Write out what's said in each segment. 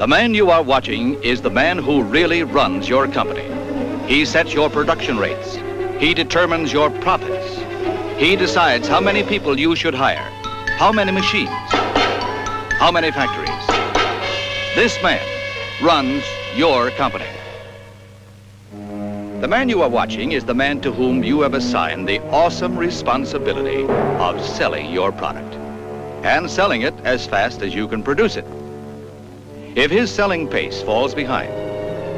The man you are watching is the man who really runs your company. He sets your production rates. He determines your profits. He decides how many people you should hire, how many machines, how many factories. This man runs your company. The man you are watching is the man to whom you have assigned the awesome responsibility of selling your product and selling it as fast as you can produce it. If his selling pace falls behind,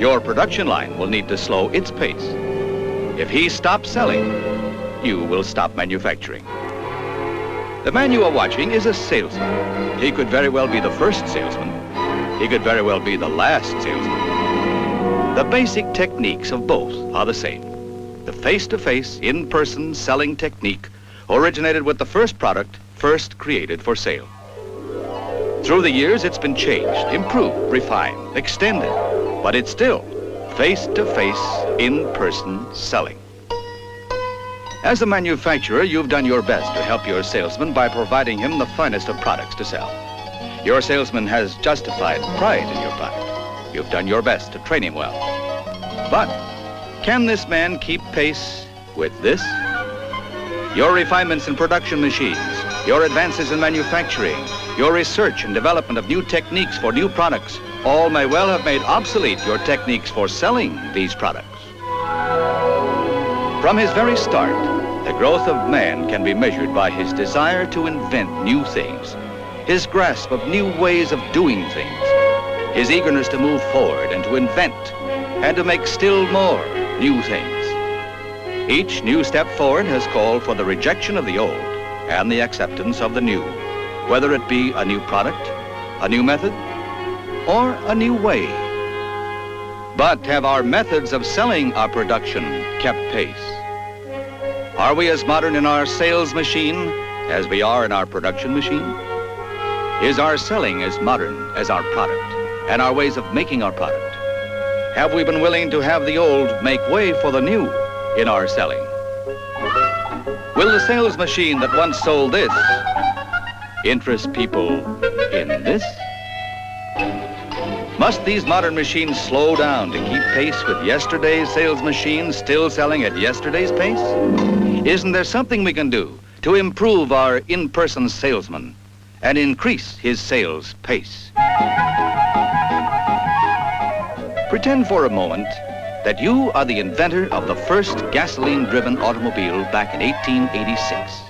your production line will need to slow its pace. If he stops selling, you will stop manufacturing. The man you are watching is a salesman. He could very well be the first salesman. He could very well be the last salesman. The basic techniques of both are the same. The face-to-face, in-person selling technique originated with the first product first created for sale. Through the years, it's been changed, improved, refined, extended, but it's still face-to-face, in-person selling. As a manufacturer, you've done your best to help your salesman by providing him the finest of products to sell. Your salesman has justified pride in your product. You've done your best to train him well. But can this man keep pace with this? Your refinements in production machines, your advances in manufacturing, your research and development of new techniques for new products, all may well have made obsolete your techniques for selling these products. From his very start, the growth of man can be measured by his desire to invent new things, his grasp of new ways of doing things, his eagerness to move forward and to invent and to make still more new things. Each new step forward has called for the rejection of the old and the acceptance of the new, whether it be a new product, a new method, or a new way. But have our methods of selling our production kept pace? Are we as modern in our sales machine as we are in our production machine? Is our selling as modern as our product and our ways of making our product? Have we been willing to have the old make way for the new in our selling? Will the sales machine that once sold this interest people in this? Must these modern machines slow down to keep pace with yesterday's sales machines still selling at yesterday's pace? Isn't there something we can do to improve our in-person salesman and increase his sales pace? Pretend for a moment that you are the inventor of the first gasoline-driven automobile back in 1886.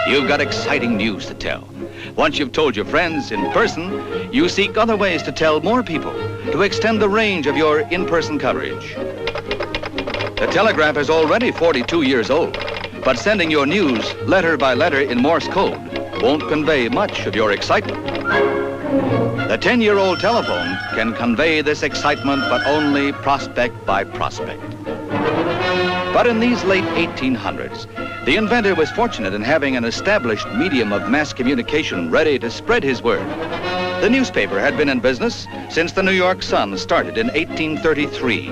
You've got exciting news to tell. Once you've told your friends in person, you seek other ways to tell more people, to extend the range of your in-person coverage. The telegraph is already 42 years old, but sending your news letter by letter in Morse code won't convey much of your excitement. The 10-year-old telephone can convey this excitement, but only prospect by prospect. But in these late 1800s, the inventor was fortunate in having an established medium of mass communication ready to spread his word. The newspaper had been in business since the New York Sun started in 1833,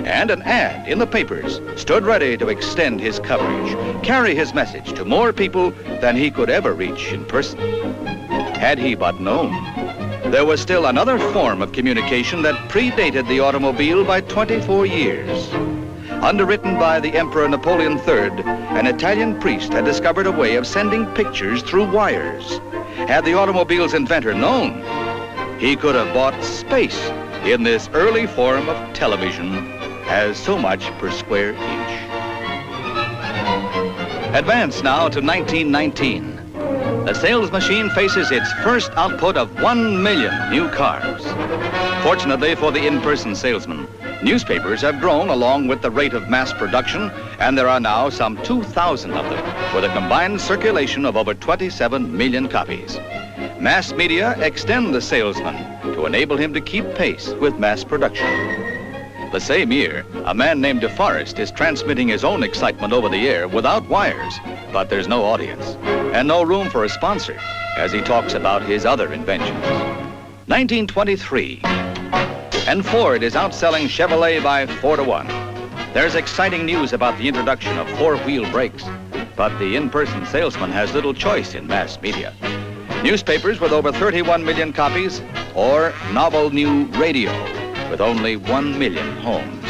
and an ad in the papers stood ready to extend his coverage, carry his message to more people than he could ever reach in person. Had he but known, there was still another form of communication that predated the automobile by 24 years. Underwritten by the Emperor Napoleon III, an Italian priest had discovered a way of sending pictures through wires. Had the automobile's inventor known, he could have bought space in this early form of television as so much per square inch. Advance now to 1919. The sales machine faces its first output of 1 million new cars. Fortunately for the in-person salesman, newspapers have grown along with the rate of mass production, and there are now some 2,000 of them, with a combined circulation of over 27 million copies. Mass media extend the salesman to enable him to keep pace with mass production. The same year, a man named DeForest is transmitting his own excitement over the air without wires, but there's no audience and no room for a sponsor as he talks about his other inventions. 1923, and Ford is outselling Chevrolet by 4-1. There's exciting news about the introduction of four-wheel brakes, but the in-person salesman has little choice in mass media. Newspapers with over 31 million copies or novel new radio with only 1 million homes.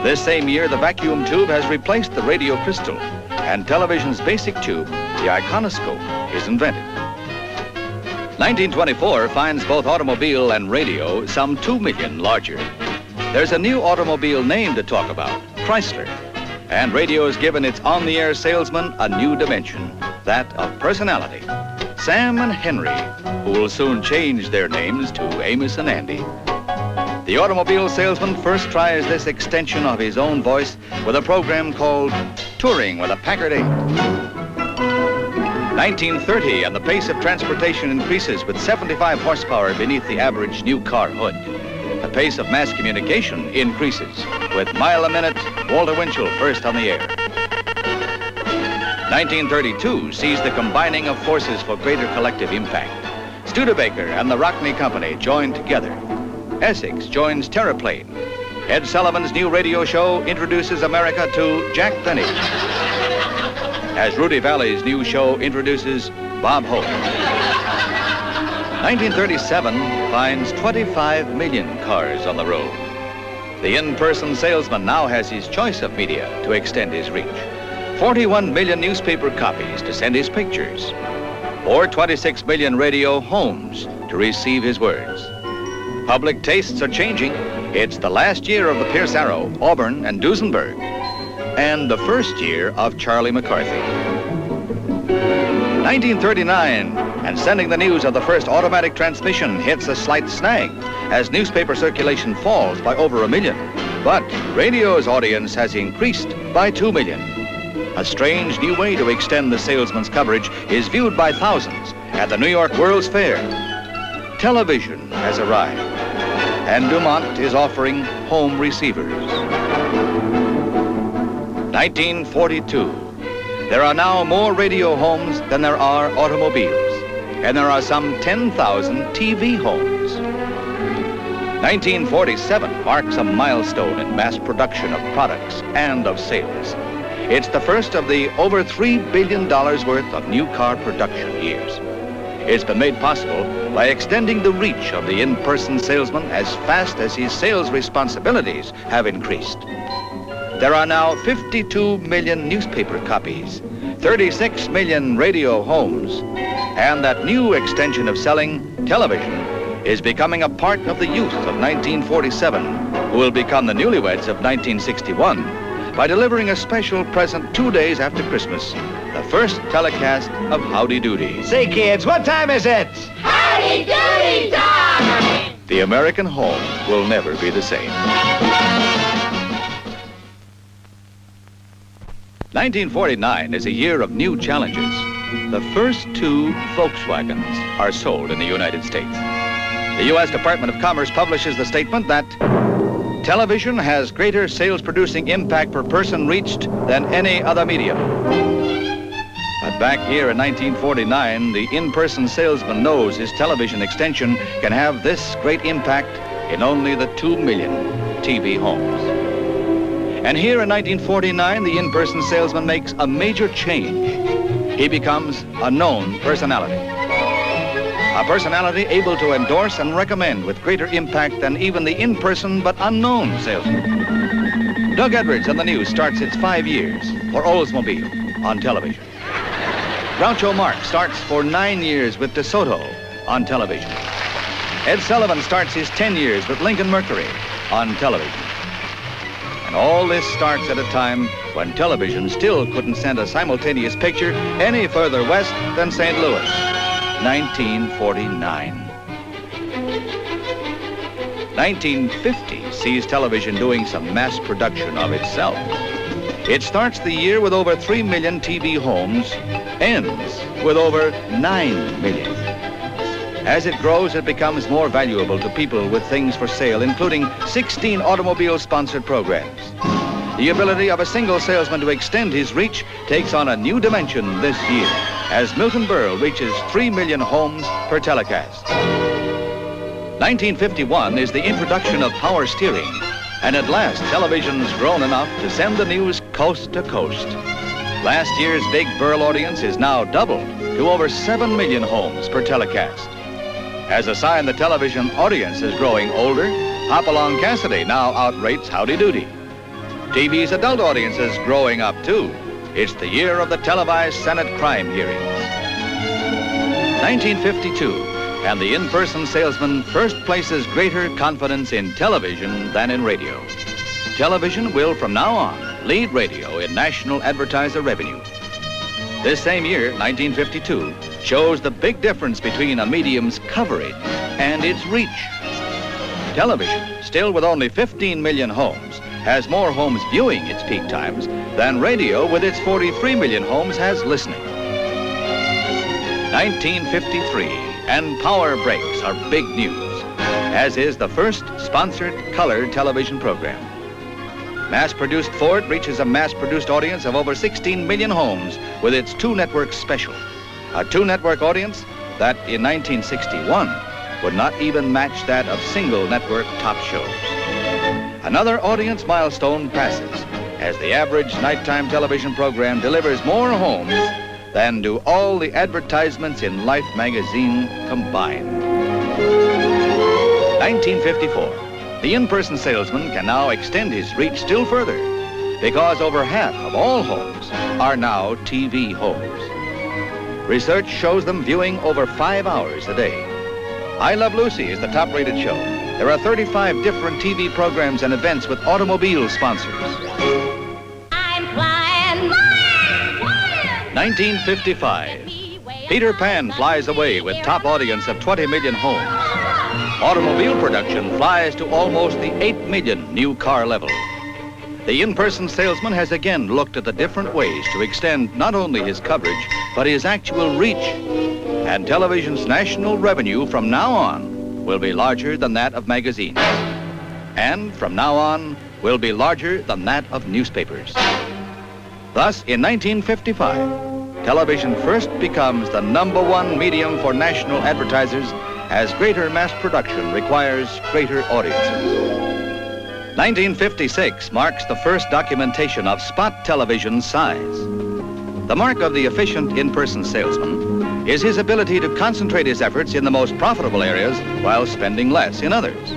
This same year, the vacuum tube has replaced the radio crystal, and television's basic tube, the iconoscope, is invented. 1924 finds both automobile and radio some 2 million larger. There's a new automobile name to talk about, Chrysler, and radio has given its on-the-air salesman a new dimension, that of personality. Sam and Henry, who will soon change their names to Amos and Andy. The automobile salesman first tries this extension of his own voice with a program called Touring with a Packard 8. 1930, and the pace of transportation increases with 75 horsepower beneath the average new car hood. The pace of mass communication increases with mile a minute, Walter Winchell first on the air. 1932 sees the combining of forces for greater collective impact. Studebaker and the Rockney Company join together. Essex joins Terraplane. Ed Sullivan's new radio show introduces America to Jack Benny, as Rudy Valley's new show introduces Bob Hope. 1937 finds 25 million cars on the road. The in-person salesman now has his choice of media to extend his reach. 41 million newspaper copies to send his pictures, or 26 million radio homes to receive his words. Public tastes are changing. It's the last year of the Pierce Arrow, Auburn, and Duesenberg, and the first year of Charlie McCarthy. 1939, and sending the news of the first automatic transmission hits a slight snag as newspaper circulation falls by over 1 million. But radio's audience has increased by 2 million. A strange new way to extend the salesman's coverage is viewed by thousands at the New York World's Fair. Television has arrived, and Dumont is offering home receivers. 1942. There are now more radio homes than there are automobiles, and there are some 10,000 TV homes. 1947 marks a milestone in mass production of products and of sales. It's the first of the over $3 billion worth of new car production years. It's been made possible by extending the reach of the in-person salesman as fast as his sales responsibilities have increased. There are now 52 million newspaper copies, 36 million radio homes, and that new extension of selling, television, is becoming a part of the youth of 1947, who will become the newlyweds of 1961, by delivering a special present 2 days after Christmas, the first telecast of Howdy Doody. Say, kids, what time is it? Howdy Doody time! The American home will never be the same. 1949 is a year of new challenges. The first 2 Volkswagens are sold in the United States. The U.S. Department of Commerce publishes the statement that television has greater sales-producing impact per person reached than any other medium. But back here in 1949, the in-person salesman knows his television extension can have this great impact in only the 2 million TV homes. And here in 1949, the in-person salesman makes a major change. He becomes a known personality. A personality able to endorse and recommend with greater impact than even the in-person but unknown salesman. Doug Edwards on the News starts its 5 years for Oldsmobile on television. Groucho Marx starts for 9 years with DeSoto on television. Ed Sullivan starts his 10 years with Lincoln Mercury on television. And all this starts at a time when television still couldn't send a simultaneous picture any further west than St. Louis. 1949. 1950 sees television doing some mass production of itself. It starts the year with over 3 million TV homes, ends with over 9 million. As it grows, it becomes more valuable to people with things for sale, including 16 automobile-sponsored programs. The ability of a single salesman to extend his reach takes on a new dimension this year, as Milton Berle reaches 3 million homes per telecast. 1951 is the introduction of power steering, and at last television's grown enough to send the news coast to coast. Last year's big Berle audience is now doubled to over 7 million homes per telecast. As a sign the television audience is growing older, Hopalong Cassidy now outrates Howdy Doody. TV's adult audience is growing up, too. It's the year of the televised Senate crime hearings. 1952, and the in-person salesman first places greater confidence in television than in radio. Television will, from now on, lead radio in national advertiser revenue. This same year, 1952, shows the big difference between a medium's coverage and its reach. Television, still with only 15 million homes, has more homes viewing its peak times than radio with its 43 million homes has listening. 1953, and power breaks are big news, as is the first sponsored color television program. Mass-produced Ford reaches a mass-produced audience of over 16 million homes with its two-network special. A two-network audience that in 1961 would not even match that of single-network top shows. Another audience milestone passes as the average nighttime television program delivers more homes than do all the advertisements in Life magazine combined. 1954. The in-person salesman can now extend his reach still further because over half of all homes are now TV homes. Research shows them viewing over 5 hours a day. I Love Lucy is the top-rated show. There are 35 different TV programs and events with automobile sponsors. I'm flying, 1955. Peter Pan flies away with top audience of 20 million homes. Automobile production flies to almost the 8 million new car level. The in-person salesman has again looked at the different ways to extend not only his coverage, but his actual reach. And television's national revenue from now on will be larger than that of magazines. And from now on will be larger than that of newspapers. Thus, in 1955, television first becomes the #1 medium for national advertisers as greater mass production requires greater audiences. 1956 marks the first documentation of spot television's size. The mark of the efficient in-person salesman is his ability to concentrate his efforts in the most profitable areas while spending less in others.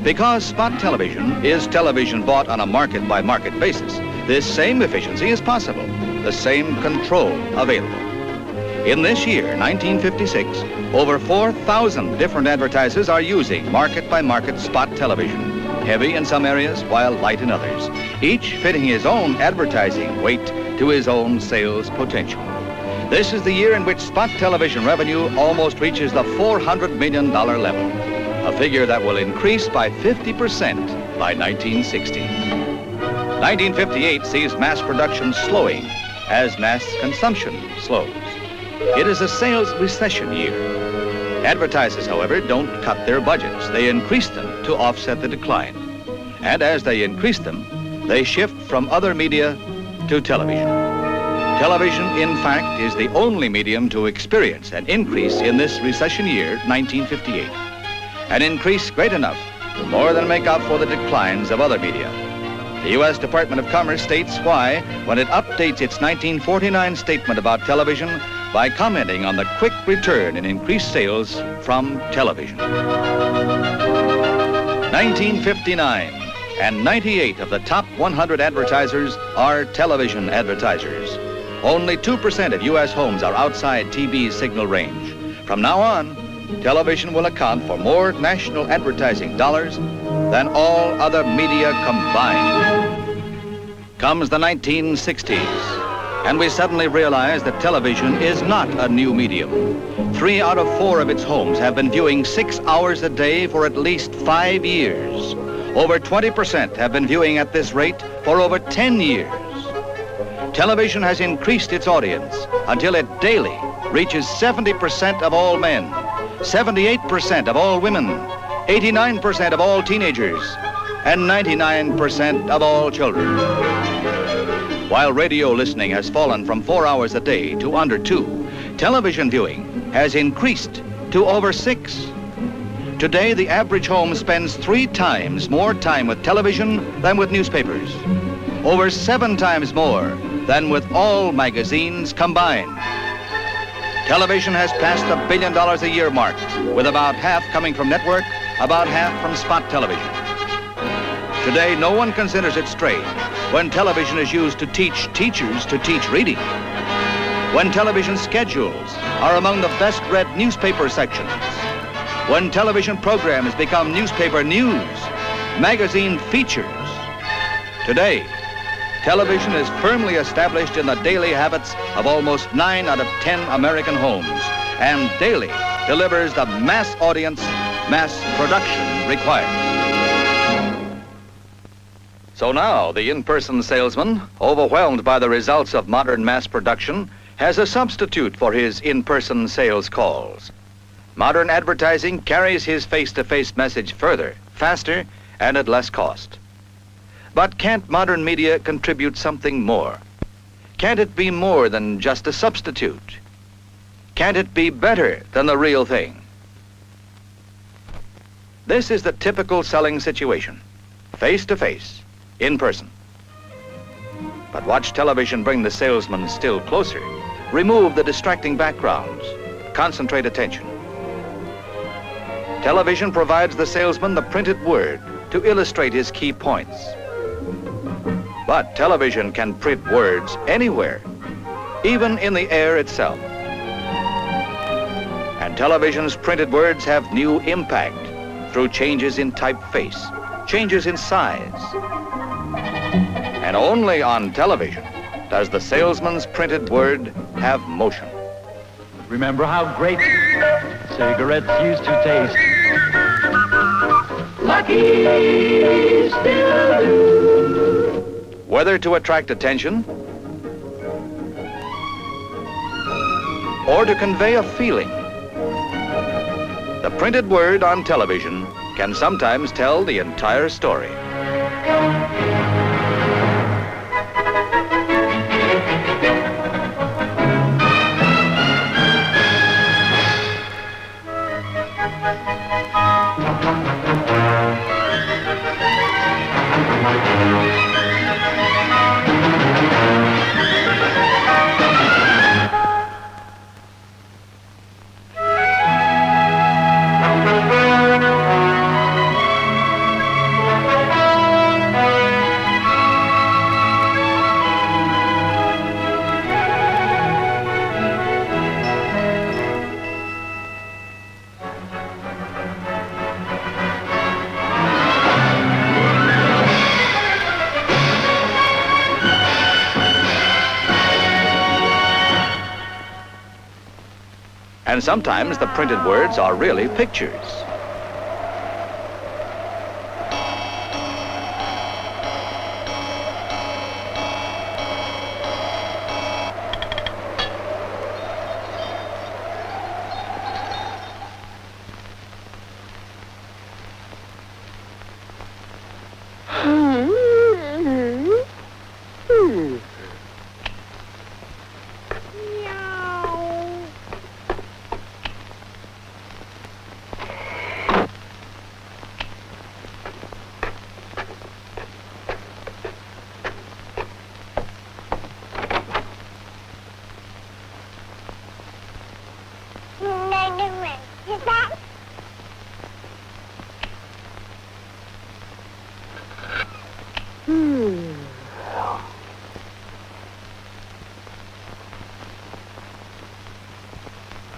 Because spot television is television bought on a market-by-market basis, this same efficiency is possible, the same control available. In this year, 1956, over 4,000 different advertisers are using market-by-market spot television, heavy in some areas while light in others, each fitting his own advertising weight to his own sales potential. This is the year in which spot television revenue almost reaches the $400 million level, a figure that will increase by 50% by 1960. 1958 sees mass production slowing as mass consumption slows. It is a sales recession year. Advertisers, however, don't cut their budgets. They increase them to offset the decline. And as they increase them, they shift from other media to television. Television, in fact, is the only medium to experience an increase in this recession year, 1958. An increase great enough to more than make up for the declines of other media. The U.S. Department of Commerce states why when it updates its 1949 statement about television by commenting on the quick return in increased sales from television. 1959, and 98 of the top 100 advertisers are television advertisers. Only 2% of U.S. homes are outside TV's signal range. From now on, television will account for more national advertising dollars than all other media combined. Comes the 1960s, and we suddenly realize that television is not a new medium. 3 out of 4 of its homes have been viewing 6 hours a day for at least 5 years. Over 20% have been viewing at this rate for over 10 years. Television has increased its audience until it daily reaches 70% of all men, 78% of all women, 89% of all teenagers, and 99% of all children. While radio listening has fallen from 4 hours a day to under 2, television viewing has increased to over 6. Today, the average home spends 3 times more time with television than with newspapers, over 7 times more than with all magazines combined. Television has passed the $1 billion a year mark, with about half coming from network, about half from spot television. Today, no one considers it strange when television is used to teach teachers to teach reading, when television schedules are among the best-read newspaper sections, when television programs become newspaper news, magazine features. Today, television is firmly established in the daily habits of almost 9 out of 10 American homes, and daily delivers the mass audience mass production requires. So now, the in-person salesman, overwhelmed by the results of modern mass production, has a substitute for his in-person sales calls. Modern advertising carries his face-to-face message further, faster, and at less cost. But can't modern media contribute something more? Can't it be more than just a substitute? Can't it be better than the real thing? This is the typical selling situation, face-to-face, in person. But watch television bring the salesman still closer. Remove the distracting backgrounds. Concentrate attention. Television provides the salesman the printed word to illustrate his key points. But television can print words anywhere, even in the air itself. And television's printed words have new impact through changes in typeface, changes in size. And only on television does the salesman's printed word have motion. Remember how great cigarettes used to taste. Lucky still do. Whether to attract attention or to convey a feeling, the printed word on television can sometimes tell the entire story. And sometimes the printed words are really pictures.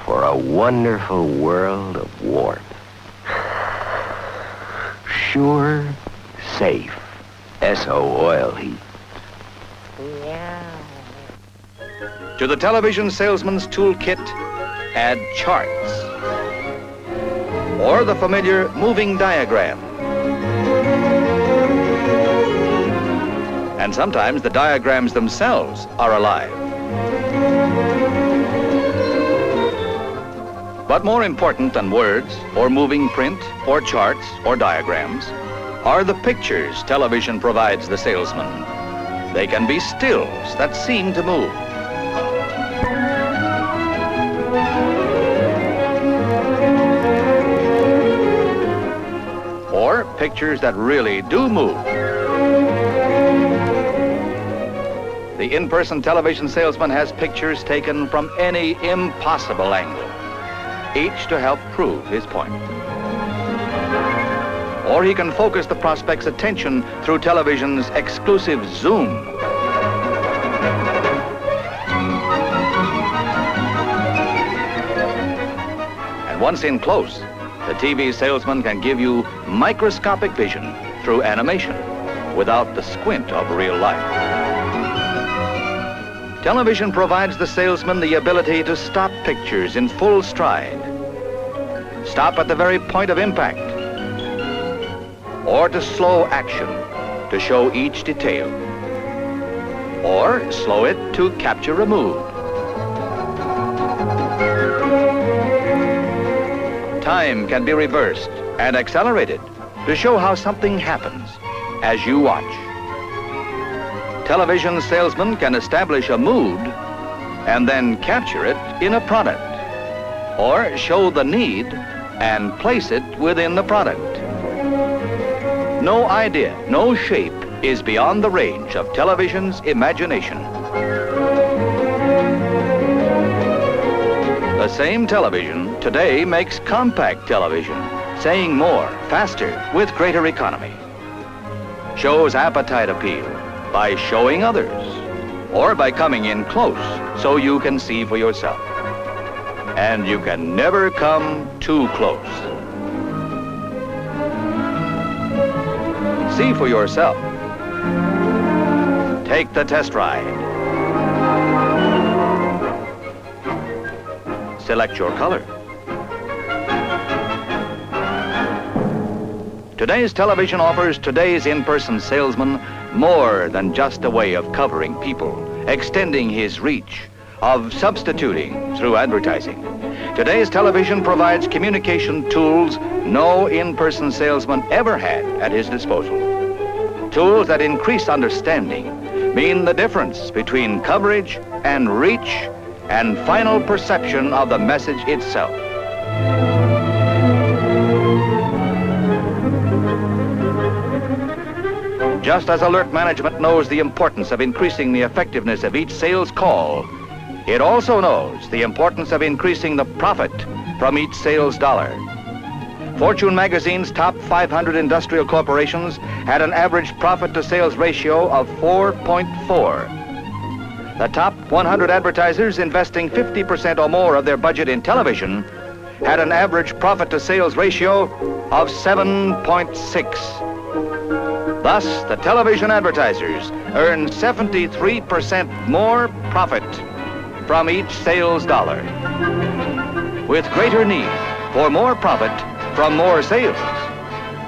For a wonderful world of warmth. Sure, safe, SO oil heat. To the television salesman's toolkit, add charts or the familiar moving diagram. And sometimes the diagrams themselves are alive. But more important than words or moving print or charts or diagrams are the pictures television provides the salesman. They can be stills that seem to move. Or pictures that really do move. the in-person television salesman has pictures taken from any impossible angle, each to help prove his point. Or he can focus the prospect's attention through television's exclusive zoom. And once in close, the TV salesman can give you microscopic vision through animation without the squint of real life. Television provides the salesman the ability to stop pictures in full stride, stop at the very point of impact, or to slow action to show each detail, or slow it to capture a mood. Time can be reversed and accelerated to show how something happens as you watch. Television salesmen can establish a mood and then capture it in a product, or show the need and place it within the product. No idea, no shape is beyond the range of television's imagination. The same television today makes compact television, saying more, faster, with greater economy. Shows appetite appeal by showing others, or by coming in close so you can see for yourself. And you can never come too close. See for yourself. Take the test ride. Select your color. Today's television offers today's in-person salesman more than just a way of covering people, extending his reach, of substituting through advertising. Today's television provides communication tools no in-person salesman ever had at his disposal. Tools that increase understanding, mean the difference between coverage and reach and final perception of the message itself. Just as alert management knows the importance of increasing the effectiveness of each sales call, it also knows the importance of increasing the profit from each sales dollar. Fortune magazine's top 500 industrial corporations had an average profit-to-sales ratio of 4.4. The top 100 advertisers investing 50% or more of their budget in television had an average profit-to-sales ratio of 7.6. Thus, the television advertisers earn 73% more profit from each sales dollar, with greater need for more profit from more sales.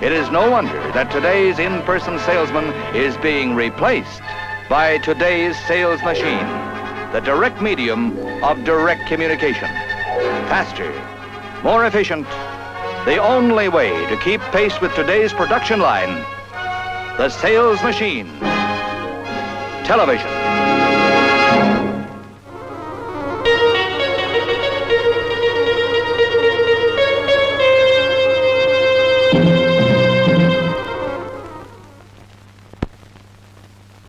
It is no wonder that today's in-person salesman is being replaced by today's sales machine, the direct medium of direct communication. Faster, more efficient, the only way to keep pace with today's production line, the sales machine, television.